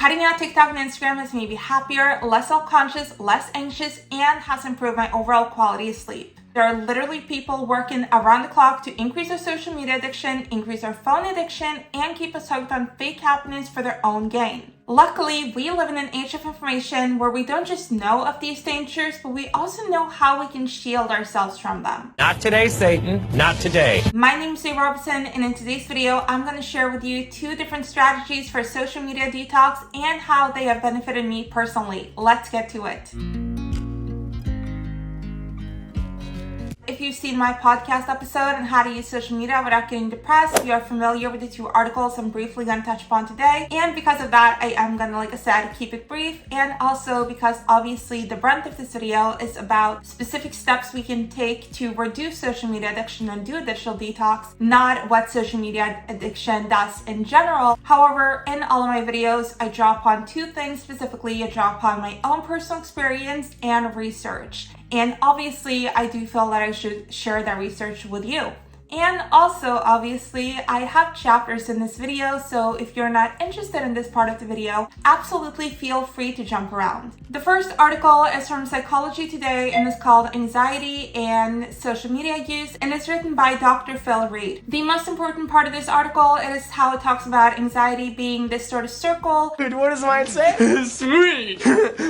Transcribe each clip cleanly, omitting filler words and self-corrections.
Cutting out TikTok and Instagram has made me happier, less self-conscious, less anxious, and has improved my overall quality of sleep. There are literally people working around the clock to increase our social media addiction, increase our phone addiction, and keep us hooked on fake happiness for their own gain. Luckily, we live in an age of information where we don't just know of these dangers, but we also know how we can shield ourselves from them. Not today, Satan. Not today. My name is Dave Robertson, and in today's video, I'm going to share with you 2 different strategies for social media detox and how they have benefited me personally. Let's get to it. If you've seen my podcast episode on how to use social media without getting depressed, you are familiar with the 2 articles I'm briefly going to touch upon today. And because of that, I am going to, like I said, keep it brief. And also because obviously the brunt of this video is about specific steps we can take to reduce social media addiction and do a digital detox, not what social media addiction does in general. However, in all of my videos, I draw upon 2 things specifically. I draw upon my own personal experience and research. And obviously, I do feel that I should share that research with you. And also, obviously, I have chapters in this video, so if you're not interested in this part of the video, absolutely feel free to jump around. The first article is from Psychology Today and is called Anxiety and Social Media Use, and it's written by Dr. Phil Reed. The most important part of this article is how it talks about anxiety being this sort of circle. Dude, what does mine say? Sweet!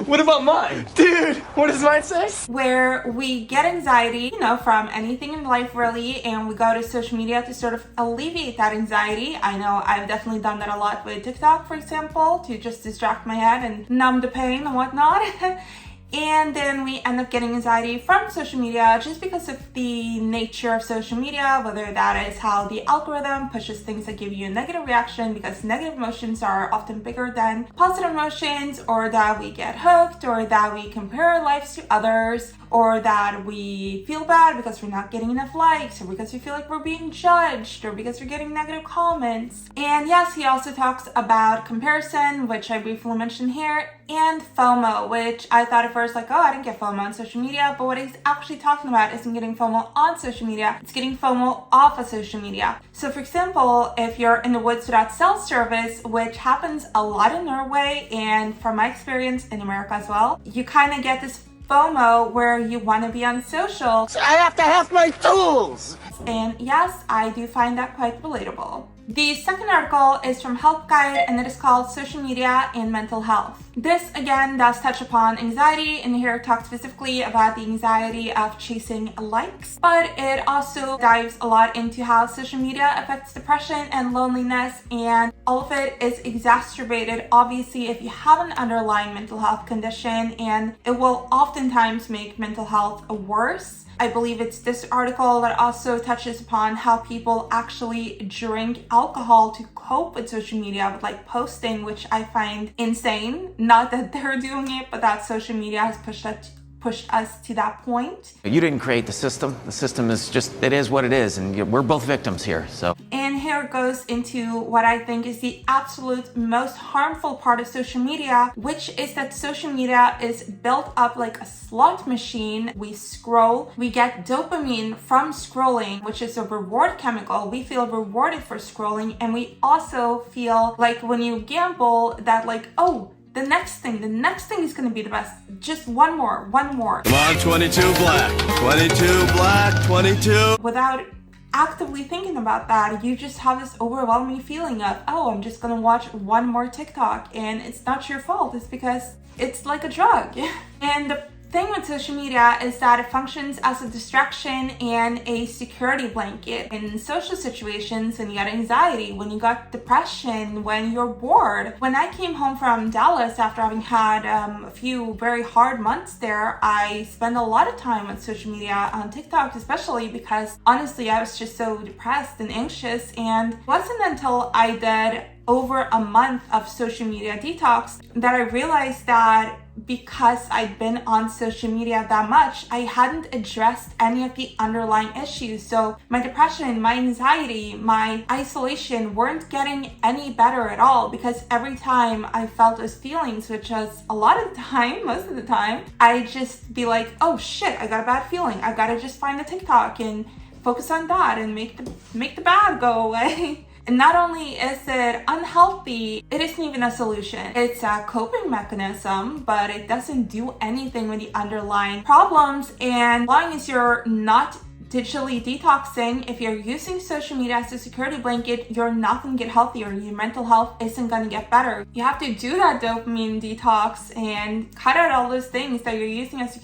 What about mine? Dude, what does mine say? Where we get anxiety, from anything in life really, and we go to social media to sort of alleviate that anxiety. I know I've definitely done that a lot with TikTok, for example, to just distract my head and numb the pain and whatnot. And then we end up getting anxiety from social media just because of the nature of social media, whether that is how the algorithm pushes things that give you a negative reaction because negative emotions are often bigger than positive emotions, or that we get hooked, or that we compare our lives to others, or that we feel bad because we're not getting enough likes, or because we feel like we're being judged, or because we're getting negative comments. And yes, he also talks about comparison, which I briefly mentioned here, and FOMO, which I thought at first like, oh, I didn't get FOMO on social media, but what he's actually talking about isn't getting FOMO on social media, it's getting FOMO off of social media. So for example, if you're in the woods without cell service, which happens a lot in Norway, and from my experience in America as well, you kind of get this FOMO where you want to be on social. So I have to have my tools! And yes, I do find that quite relatable. The second article is from Health Guide, and it is called Social Media and Mental Health. This again does touch upon anxiety, and here it talks specifically about the anxiety of chasing likes, but it also dives a lot into how social media affects depression and loneliness, and all of it is exacerbated obviously if you have an underlying mental health condition, and it will oftentimes make mental health worse. I believe it's this article that also touches upon how people actually drink alcohol to cope with social media, with like posting, which I find insane. Not that they're doing it, but that social media has pushed us to that point. You didn't create the system. The system is just, it is what it is, and we're both victims here, so. And here it goes into what I think is the absolute most harmful part of social media, which is that social media is built up like a slot machine. We scroll, we get dopamine from scrolling, which is a reward chemical. We feel rewarded for scrolling, and we also feel like when you gamble that like, oh, the next thing is going to be the best. Just one more. Come on, 22 black, 22 black, 22. Without actively thinking about that, you just have this overwhelming feeling of, oh, I'm just going to watch one more TikTok. And it's not your fault. It's because it's like a drug. And the thing with social media is that it functions as a distraction and a security blanket in social situations. When you got anxiety, when you got depression, when you're bored. When I came home from Dallas after having had a few very hard months there, I spent a lot of time on social media, on TikTok especially, because honestly I was just so depressed and anxious. And it wasn't until I did over a month of social media detox that I realized that because I'd been on social media that much, I hadn't addressed any of the underlying issues. So my depression, my anxiety, my isolation weren't getting any better at all, because every time I felt those feelings, which was a lot of the time, most of the time, I'd just be like, oh shit, I got a bad feeling. I gotta just find a TikTok and focus on that and make the bad go away. And not only is it unhealthy, it isn't even a solution. It's a coping mechanism, but it doesn't do anything with the underlying problems. And as long as you're not digitally detoxing, if you're using social media as a security blanket, you're not going to get healthier. Your mental health isn't going to get better. You have to do that dopamine detox and cut out all those things that you're using as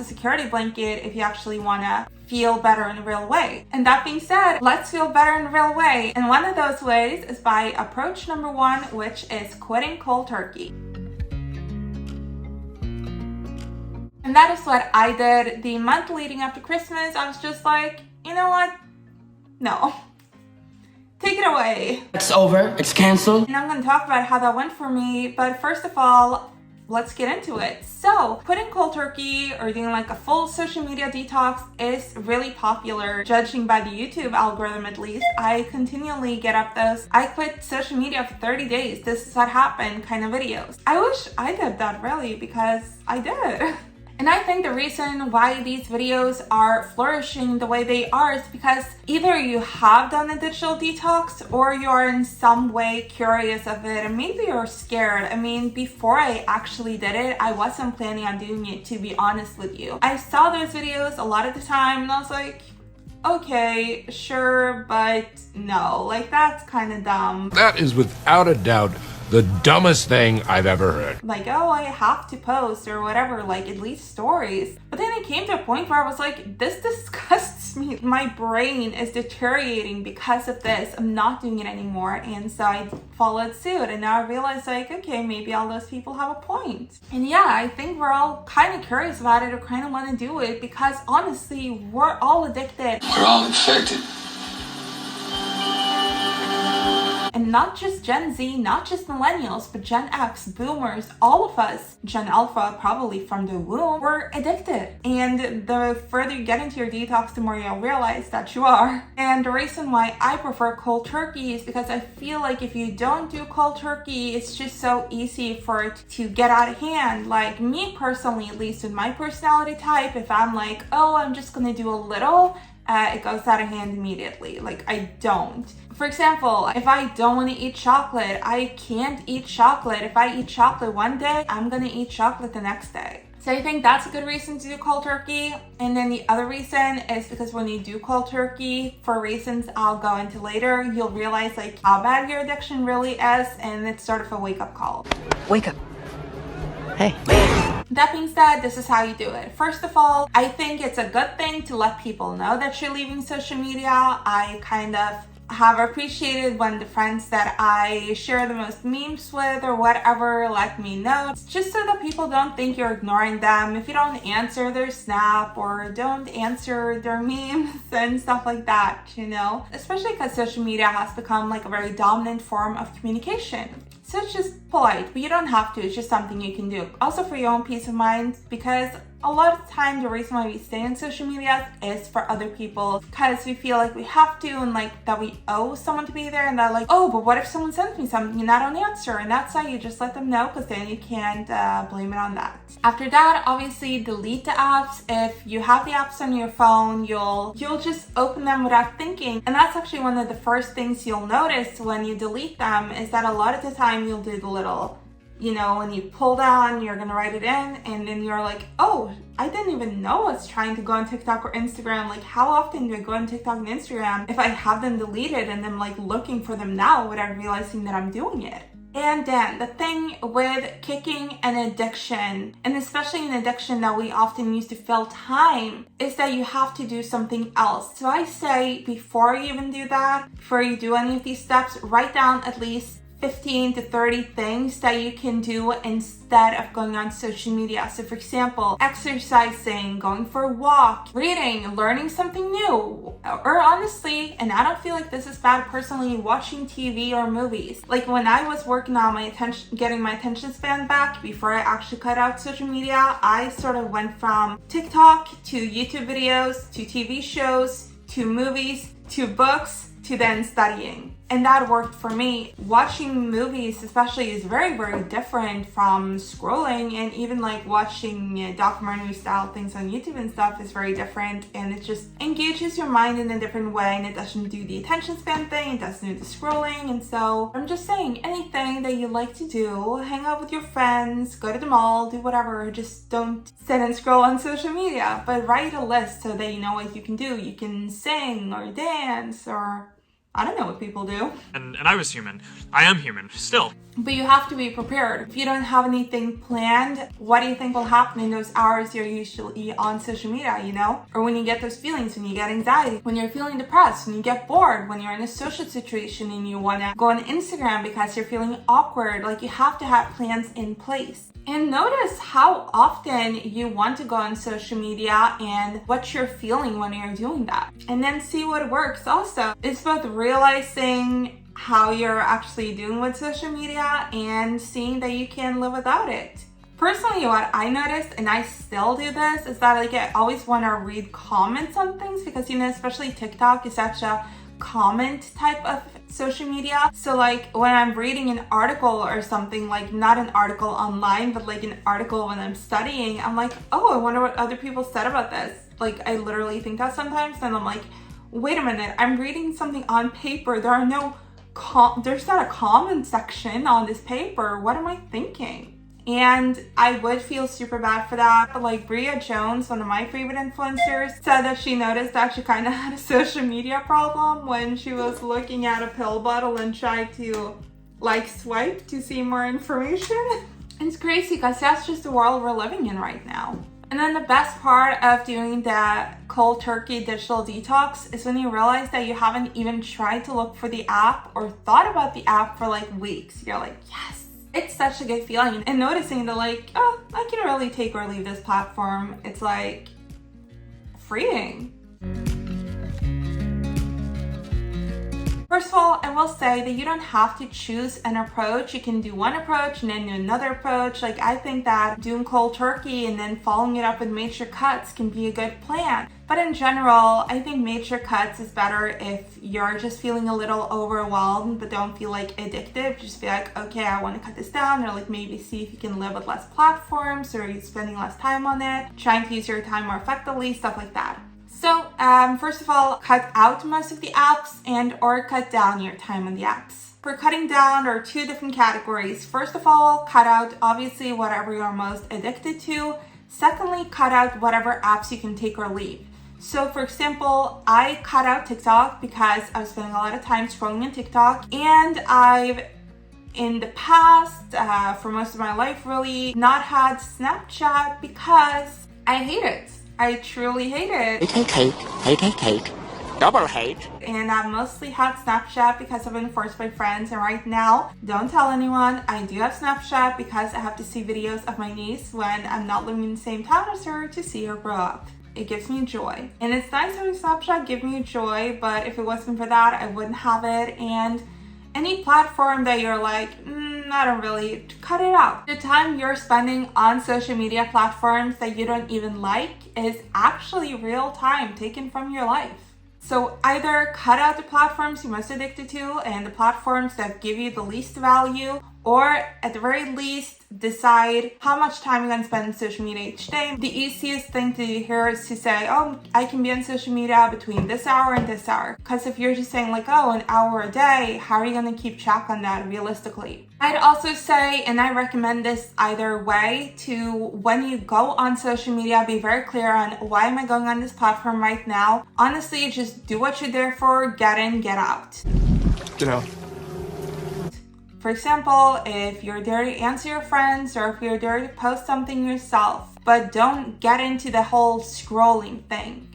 a security blanket if you actually want to feel better in a real way. And that being said, let's feel better in a real way. And one of those ways is by approach number 1, which is quitting cold turkey. And that is what I did the month leading up to Christmas. I was just like, you know what? No. Take it away. It's over. It's canceled. And I'm going to talk about how that went for me. But first of all, let's get into it. So, quitting cold turkey or doing like a full social media detox is really popular, judging by the YouTube algorithm at least. I continually get up those I quit social media for 30 days. This is what happened kind of videos. I wish I did that really, because I did. And I think the reason why these videos are flourishing the way they are is because either you have done a digital detox or you're in some way curious of it and maybe you're scared. I mean, before I actually did it, I wasn't planning on doing it, to be honest with you. I saw those videos a lot of the time and I was like, okay, sure, but no, like that's kind of dumb. That is without a doubt the dumbest thing I've ever heard. Like, oh, I have to post or whatever, like at least stories. But then it came to a point where I was like, this disgusts me. My brain is deteriorating because of this. I'm not doing it anymore. And so I followed suit. And now I realize like, okay, maybe all those people have a point. And yeah, I think we're all kind of curious about it or kind of want to do it because honestly, we're all addicted. We're all infected. And not just Gen Z, not just millennials, but Gen X, boomers, all of us, Gen Alpha, probably from the womb, we're addicted. And the further you get into your detox, the more you'll realize that you are. And the reason why I prefer cold turkey is because I feel like if you don't do cold turkey, it's just so easy for it to get out of hand. Like me personally, at least with my personality type, if I'm like, oh, I'm just gonna do a little, it goes out of hand immediately. Like I don't. For example, if I don't want to eat chocolate, I can't eat chocolate. If I eat chocolate one day, I'm gonna eat chocolate the next day. So I think that's a good reason to do cold turkey. And then the other reason is because when you do cold turkey, for reasons I'll go into later, you'll realize like how bad your addiction really is, and it's sort of a wake-up call. Wake up. Hey. That being said, this is how you do it. First of all, I think it's a good thing to let people know that you're leaving social media. I kind of have appreciated when the friends that I share the most memes with or whatever let me know. It's just so that people don't think you're ignoring them. If you don't answer their snap or don't answer their memes and stuff like that, you know? Especially because social media has become like a very dominant form of communication. So it's just polite, but you don't have to. It's just something you can do. Also for your own peace of mind, because a lot of the time the reason why we stay on social media is for other people, because we feel like we have to and like that we owe someone to be there, and they're like, oh, but what if someone sends me something and I don't answer? And that's how you just let them know, because then you can't blame it on that. After that, obviously delete the apps. If you have the apps on your phone, you'll just open them without thinking. And that's actually one of the first things you'll notice when you delete them, is that a lot of the time you'll do the little, you know, when you pull down, you're gonna write it in, and then you're like, oh, I didn't even know I was trying to go on TikTok or Instagram. Like, how often do I go on TikTok and Instagram if I have them deleted and then like looking for them now without realizing that I'm doing it? And then the thing with kicking an addiction, and especially an addiction that we often use to fill time, is that you have to do something else. So I say before you even do that, before you do any of these steps, write down at least 15 to 30 things that you can do instead of going on social media. So for example, exercising, going for a walk, reading, learning something new, or honestly, and I don't feel like this is bad personally, watching TV or movies. Like when I was working on my attention, getting my attention span back before I actually cut out social media, I sort of went from TikTok to YouTube videos to TV shows to movies to books to then studying. And that worked for me. Watching movies especially is very, very different from scrolling, and even like watching documentary style things on YouTube and stuff is very different, and it just engages your mind in a different way, and it doesn't do the attention span thing, it doesn't do the scrolling. And so I'm just saying, anything that you like to do, hang out with your friends, go to the mall, do whatever, just don't sit and scroll on social media, but write a list so that you know what you can do. You can sing or dance, or I don't know what people do. And I was human. I am human, still. But you have to be prepared. If you don't have anything planned, what do you think will happen in those hours you're usually on social media, you know? Or when you get those feelings, when you get anxiety, when you're feeling depressed, when you get bored, when you're in a social situation and you wanna go on Instagram because you're feeling awkward, like you have to have plans in place. And notice how often you want to go on social media and what you're feeling when you're doing that. And then see what works also. It's both realizing how you're actually doing with social media and seeing that you can live without it. Personally, what I noticed, and I still do this, is that like I always want to read comments on things because, you know, especially TikTok is such a comment type of social media. So like when I'm reading an article or something, like not an article online, but like an article when I'm studying, I'm like, oh, I wonder what other people said about this. Like I literally think that sometimes, and I'm like, wait a minute, I'm reading something on paper. There's not a comment section on this paper. What am I thinking? And I would feel super bad for that. But like Bria Jones, one of my favorite influencers, said that she noticed that she kind of had a social media problem when she was looking at a pill bottle and tried to like swipe to see more information. It's crazy because that's just the world we're living in right now. And then the best part of doing the cold turkey digital detox is when you realize that you haven't even tried to look for the app or thought about the app for like weeks. You're like, yes. It's such a good feeling. And noticing that like, oh, I can really take or leave this platform. It's like freeing. First of all, I will say that you don't have to choose an approach. You can do one approach and then do another approach. Like I think that doing cold turkey and then following it up with major cuts can be a good plan. But in general, I think major cuts is better if you're just feeling a little overwhelmed but don't feel like addictive. Just be like, okay, I want to cut this down, or like maybe see if you can live with less platforms, or you're spending less time on it, trying to use your time more effectively, stuff like that. So first of all, cut out most of the apps and or cut down your time on the apps. For cutting down, there are two different categories. First of all, cut out obviously whatever you're most addicted to. Secondly, cut out whatever apps you can take or leave. So for example, I cut out TikTok because I was spending a lot of time scrolling on TikTok, and I've in the past, for most of my life really, not had Snapchat because I hate it. I truly hate it. Hate. Double hate. And I've mostly had Snapchat because I've been forced by friends. And right now, don't tell anyone, I do have Snapchat because I have to see videos of my niece when I'm not living in the same town as her to see her grow up. It gives me joy. And it's nice having Snapchat give me joy, but if it wasn't for that, I wouldn't have it. And any platform that you're like, I don't really, cut it out. The time you're spending on social media platforms that you don't even like is actually real time taken from your life. So either cut out the platforms you're most addicted to and the platforms that give you the least value, or at the very least, decide how much time you're going to spend on social media each day. The easiest thing to do here is to say, oh, I can be on social media between this hour and this hour. Because if you're just saying like, oh, an hour a day, how are you going to keep track on that realistically? I'd also say, and I recommend this either way, to when you go on social media, be very clear on why am I going on this platform right now. Honestly, just do what you're there for, get in, get out. Get out. For example, if you're there to answer your friends, or if you're there to post something yourself, but don't get into the whole scrolling thing.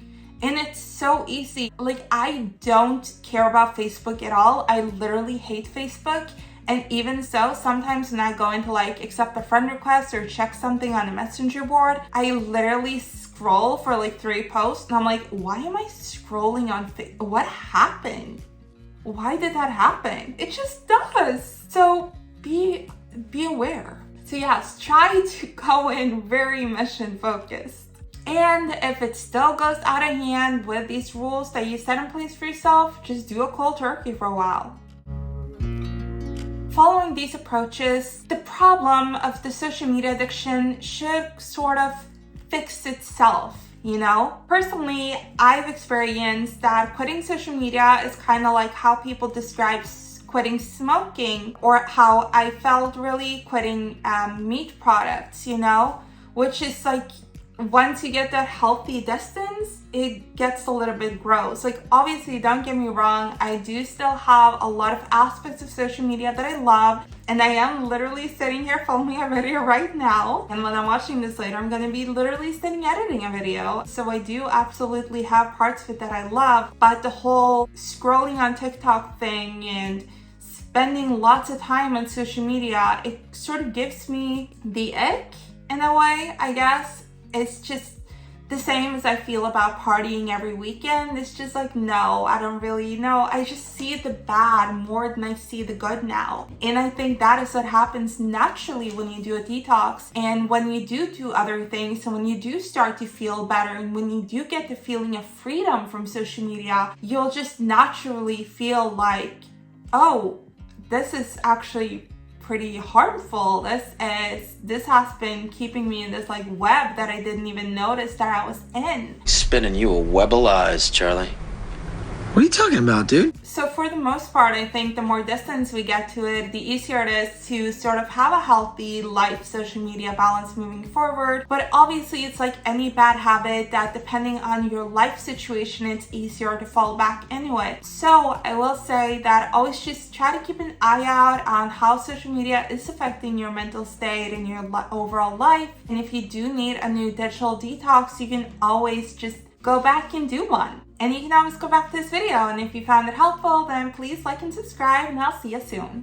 And it's so easy. Like, I don't care about Facebook at all. I literally hate Facebook. And even so, sometimes when I go into like accept a friend request or check something on a messenger board, I literally scroll for like 3 posts and I'm like, why am I scrolling on Facebook? What happened? Why did that happen? It just does. So be aware. So yes, try to go in very mission focused. And if it still goes out of hand with these rules that you set in place for yourself, just do a cold turkey for a while. following these approaches, the problem of the social media addiction should sort of fix itself. You know, personally, I've experienced that quitting social media is kind of like how people describe quitting smoking, or how I felt really quitting meat products, you know, which is like once you get that healthy distance, it gets a little bit gross. Like, obviously, don't get me wrong, I do still have a lot of aspects of social media that I love, and I am literally sitting here filming a video right now, and when I'm watching this later, I'm gonna be literally sitting editing a video. So I do absolutely have parts of it that I love, but the whole scrolling on TikTok thing and spending lots of time on social media, it sort of gives me the ick in a way, I guess. It's just the same as I feel about partying every weekend. It's just like, no, I don't really know. I just see the bad more than I see the good now. And I think that is what happens naturally when you do a detox, and when you do other things, and when you do start to feel better, and when you do get the feeling of freedom from social media, you'll just naturally feel like, oh, this is actually pretty harmful. This has been keeping me in this like web that I didn't even notice that I was in. Spinning you a web of lies, Charlie. What are you talking about, dude? So for the most part, I think the more distance we get to it, the easier it is to sort of have a healthy life social media balance moving forward. But obviously, it's like any bad habit that depending on your life situation, it's easier to fall back into it. So I will say that always just try to keep an eye out on how social media is affecting your mental state and your overall life. And if you do need a new digital detox, you can always just go back and do one. And you can always go back to this video, and if you found it helpful, then please like and subscribe, and I'll see you soon.